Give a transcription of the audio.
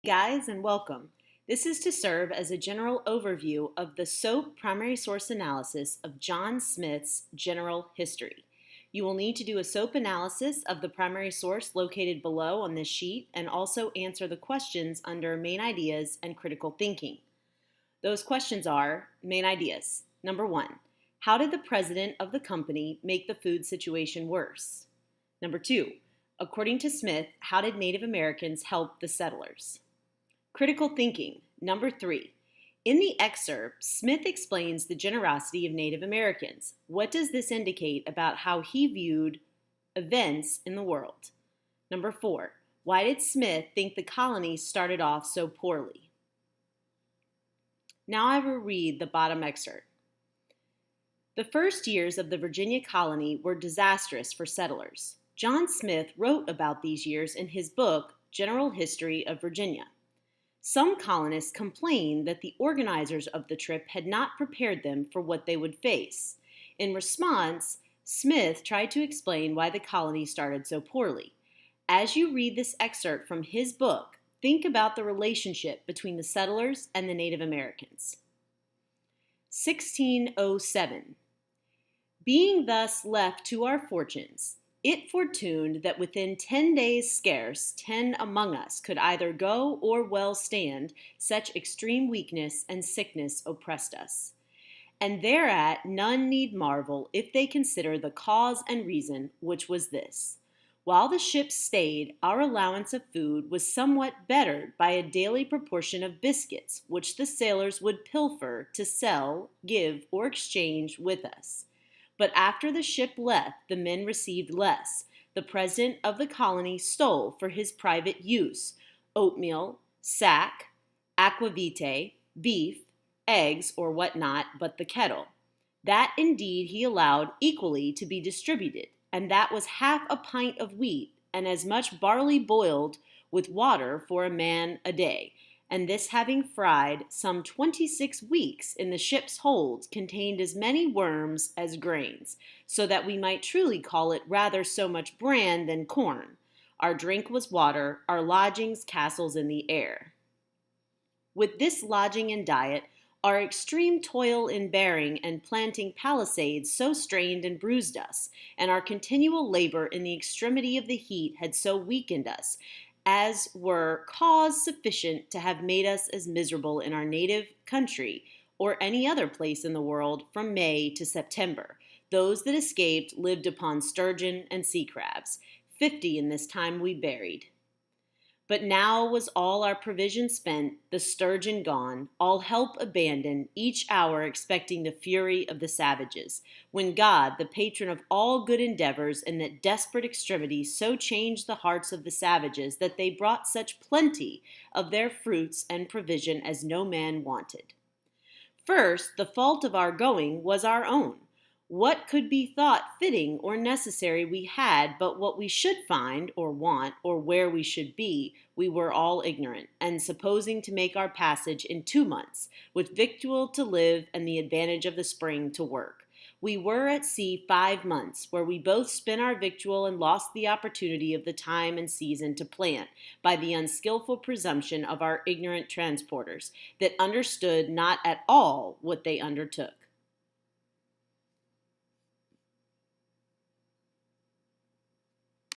Guys, and welcome. This is to serve as a general overview of the SOAP primary source analysis of John Smith's general history. You will need to do a SOAP analysis of the primary source located below on this sheet and also answer the questions under main ideas and critical thinking. Those questions are main ideas. Number 1, how did the president of the company make the food situation worse? Number 2, according to Smith, how did Native Americans help the settlers? Critical thinking. Number 3. In the excerpt, Smith explains the generosity of Native Americans. What does this indicate about how he viewed events in the world? Number 4. Why did Smith think the colonies started off so poorly? Now I will read the bottom excerpt. The first years of the Virginia colony were disastrous for settlers. John Smith wrote about these years in his book, General History of Virginia. Some colonists complained that the organizers of the trip had not prepared them for what they would face. In response, Smith tried to explain why the colony started so poorly. As you read this excerpt from his book, think about the relationship between the settlers and the Native Americans. 1607. Being thus left to our fortunes, it fortuned that within 10 days scarce 10 among us could either go or well stand, such extreme weakness and sickness oppressed us. And thereat none need marvel if they consider the cause and reason, which was this. While the ships stayed, our allowance of food was somewhat bettered by a daily proportion of biscuits, which the sailors would pilfer to sell, give, or exchange with us. But after the ship left, the men received less. The president of the colony stole for his private use oatmeal, sack, aquavitae, beef, eggs, or what not, but the kettle. That indeed he allowed equally to be distributed, and that was half a pint of wheat, and as much barley boiled with water for a man a day. And this having fried some 26 weeks in the ship's holds contained as many worms as grains, so that we might truly call it rather so much bran than corn. Our drink was water, our lodgings castles in the air. With this lodging and diet, our extreme toil in bearing and planting palisades so strained and bruised us, and our continual labor in the extremity of the heat had so weakened us, as were cause sufficient to have made us as miserable in our native country or any other place in the world from May to September. Those that escaped lived upon sturgeon and sea crabs. 50 in this time we buried. But now was all our provision spent, the sturgeon gone, all help abandoned, each hour expecting the fury of the savages, when God, the patron of all good endeavors, in that desperate extremity so changed the hearts of the savages that they brought such plenty of their fruits and provision as no man wanted. First, the fault of our going was our own. What could be thought fitting or necessary we had, but what we should find or want, or where we should be, we were all ignorant, and supposing to make our passage in 2 months, with victual to live and the advantage of the spring to work. We were at sea 5 months, where we both spent our victual and lost the opportunity of the time and season to plant, by the unskilful presumption of our ignorant transporters, that understood not at all what they undertook.